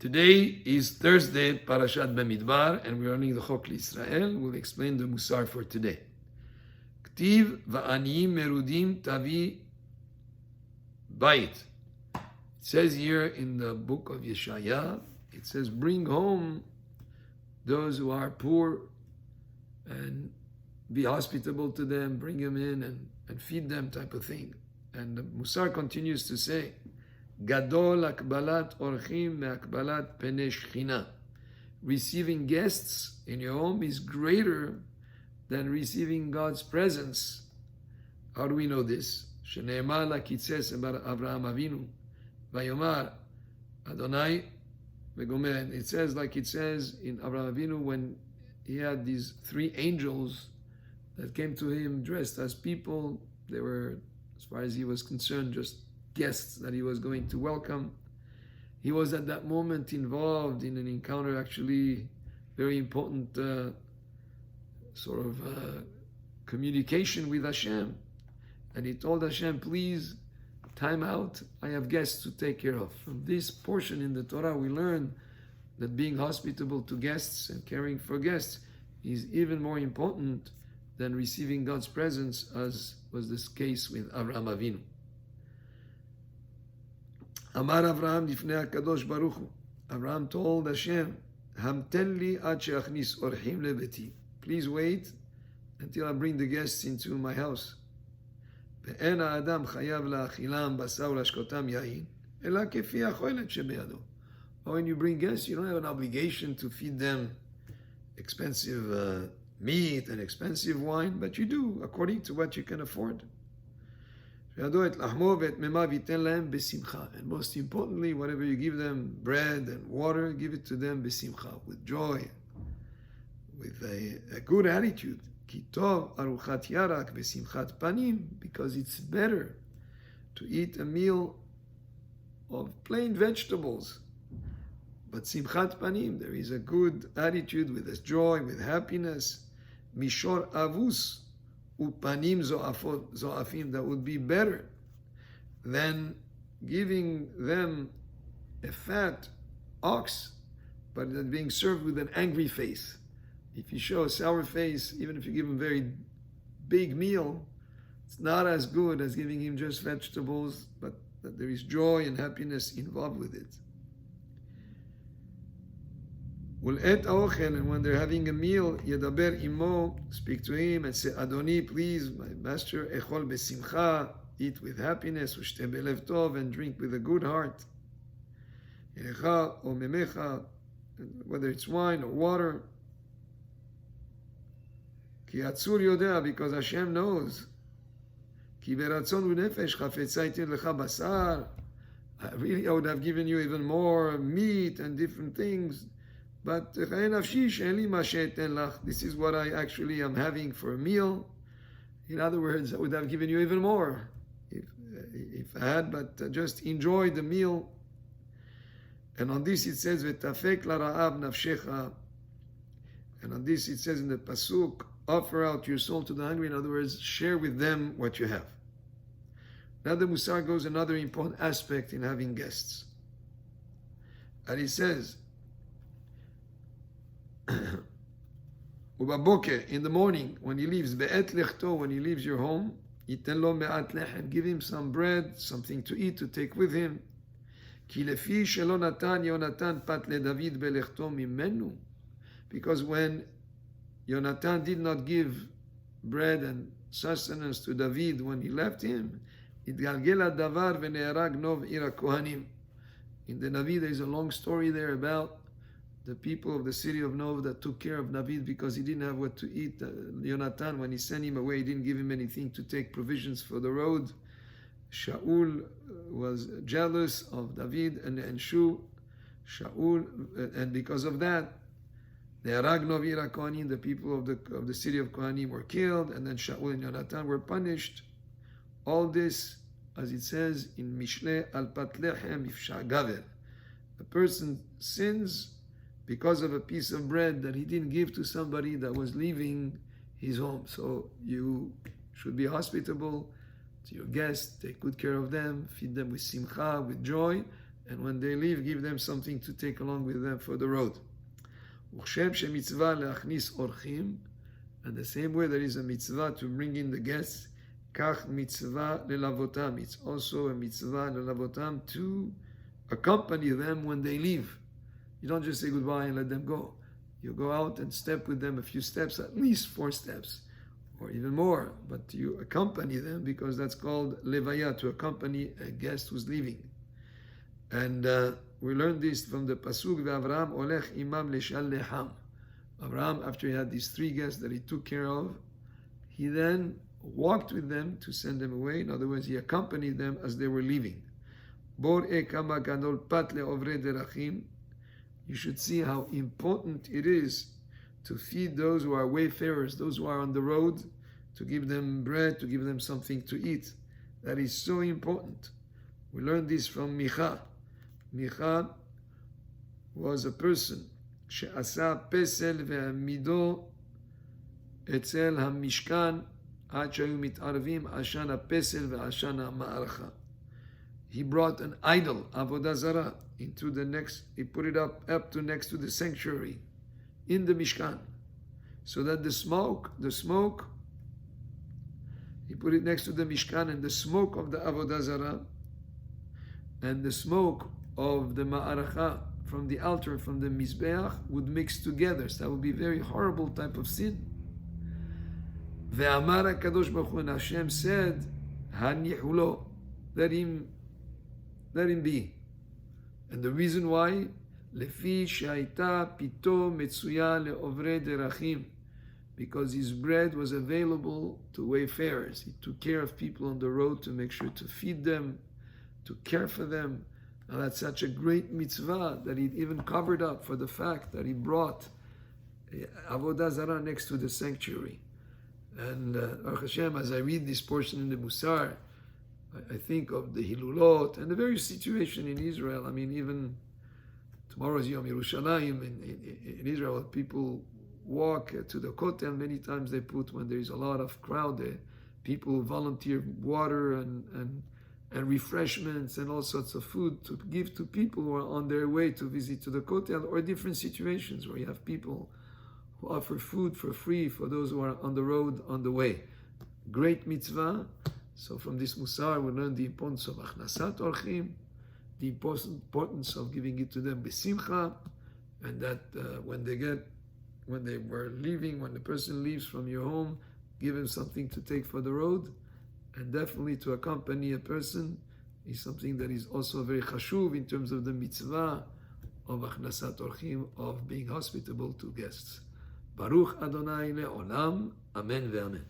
Today is Thursday, Parashat Bemidmar, and we're learning the Chok L'Israel. We'll explain the Mussar for today. Ktiv va'aniyim merudim tavi bayit. It says here in the book of Yeshaya, it says, bring home those who are poor and be hospitable to them, bring them in and feed them, type of thing. And the Mussar continues to say, Gadol akbalat orchim me'akbalat penei shechina. Receiving guests in your home is greater than receiving God's presence. How do we know this? Shene'emar lakitzes Avraham Avinu vayomar Adonai v'gomer. It says like it says in Avraham Avinu when he had these three angels that came to him dressed as people. They were, as far as he was concerned, just guests that he was going to welcome. He was at that moment involved in an encounter, actually very important communication with Hashem. And he told Hashem, please, time out, I have guests to take care of. From this portion in the Torah, we learn that being hospitable to guests and caring for guests is even more important than receiving God's presence, as was this case with Avraham Avinu. Amar Avraham lifnei HaKadosh Baruch Hu. Avraham told Hashem, Hamten li ad she'achnis orchim lebeti. Please wait until I bring the guests into my house. Ve'en ha'adam chayav la'achilam basar u'lashkotam yain, ela kefi ha'cholet shebeyado. But when you bring guests, you don't have an obligation to feed them expensive meat and expensive wine, but you do according to what you can afford. And most importantly, whatever you give them, bread and water, give it to them besimcha, with joy, with a good attitude. Because it's better to eat a meal of plain vegetables. But simchat panim, there is a good attitude with a joy, with happiness. Mishor avus upanim zo'afim, that would be better than giving them a fat ox, but being served with an angry face. If you show a sour face, even if you give him a very big meal, it's not as good as giving him just vegetables, but that there is joy and happiness involved with it. And when they're having a meal, Yedaber imo, speak to him and say, Adoni, please, my master, echol besimcha, eat with happiness, ushte belev tov, and drink with a good heart. Echa o memecha, whether it's wine or water. Ki atzur yodea, because Hashem knows. Ki beratzon unefesh chafetza itin lecha basar. Really, I would have given you even more meat and different things. But this is what I actually am having for a meal. In other words, I would have given you even more if I had, but just enjoy the meal. And on this it says, "V'tafek lara'av nafshecha." And on this it says in the pasuk, offer out your soul to the hungry. In other words, share with them what you have. Now the Mussar goes another important aspect in having guests. And he says, in the morning, when he leaves, when he leaves your home, give him some bread, something to eat, to take with him. Because when Yonatan did not give bread and sustenance to David when he left him, in the Navi there is a long story there about the people of the city of Nov that took care of David because he didn't have what to eat. Yonatan, when he sent him away, he didn't give him anything to take provisions for the road. Shaul was jealous of David and Shaul, and because of that, the people of the city of Kohanim were killed, and then Shaul and Yonatan were punished. All this, as it says in Mishle al Patlechem Ifsha Gaver, a person sins because of a piece of bread that he didn't give to somebody that was leaving his home. So you should be hospitable to your guests, take good care of them, feed them with simcha, with joy, And when they leave, give them something to take along with them for the road. And the same way there is a mitzvah to bring in the guests, kach mitzvah lelavotam. It's also a mitzvah lelavotam to accompany them when they leave. You don't just say goodbye and let them go. You go out and step with them a few steps, at least 4 steps, or even more. But you accompany them because that's called levaya, to accompany a guest who's leaving. And we learned this from the pasuk ve'Avraham olech imam leshallechem. Abraham, after he had these 3 guests that he took care of, he then walked with them to send them away. In other words, he accompanied them as they were leaving. Bor'e kama gadol pat le'ovrei derachim. You should see how important it is to feed those who are wayfarers, those who are on the road, to give them bread, to give them something to eat. That is so important. We learned this from Micha. Micha was a person שעשה פסל והעמידו אצל המשכן עד שהיו מתערבים עשן הפסל ועשן המערכה. He brought an idol, avodah zarah, into the next, he put it up to next to the sanctuary in the Mishkan, so that the smoke, he put it next to the Mishkan, and the smoke of the avodah zarah and the smoke of the ma'aracha from the altar, from the mizbeach, would mix together. So that would be a very horrible type of sin. Ve'amar HaKadosh Baruch Hu, and Hashem said, Hanihu lo, let him be. And the reason why, Lefi shaita pito metzuya le'ovrei derachim, because his bread was available to wayfarers. He took care of people on the road to make sure to feed them, to care for them. And that's such a great mitzvah that he even covered up for the fact that he brought avodah zarah next to the sanctuary. And Baruch Hashem, as I read this portion in the Mussar, I think of the Hilulot and the various situation in Israel. I mean, even tomorrow's Yom Yerushalayim in Israel, people walk to the Kotel. Many times they put, when there is a lot of crowd there, people volunteer water and refreshments and all sorts of food to give to people who are on their way to visit to the Kotel, or different situations where you have people who offer food for free for those who are on the road, on the way. Great mitzvah. So from this Mussar, we learn the importance of achnasat orchim, the importance of giving it to them besimcha, and that when they were leaving, when the person leaves from your home, give him something to take for the road, and definitely to accompany a person is something that is also very chashuv in terms of the mitzvah of achnasat orchim, of being hospitable to guests. Baruch Adonai le'olam, amen ve'amen.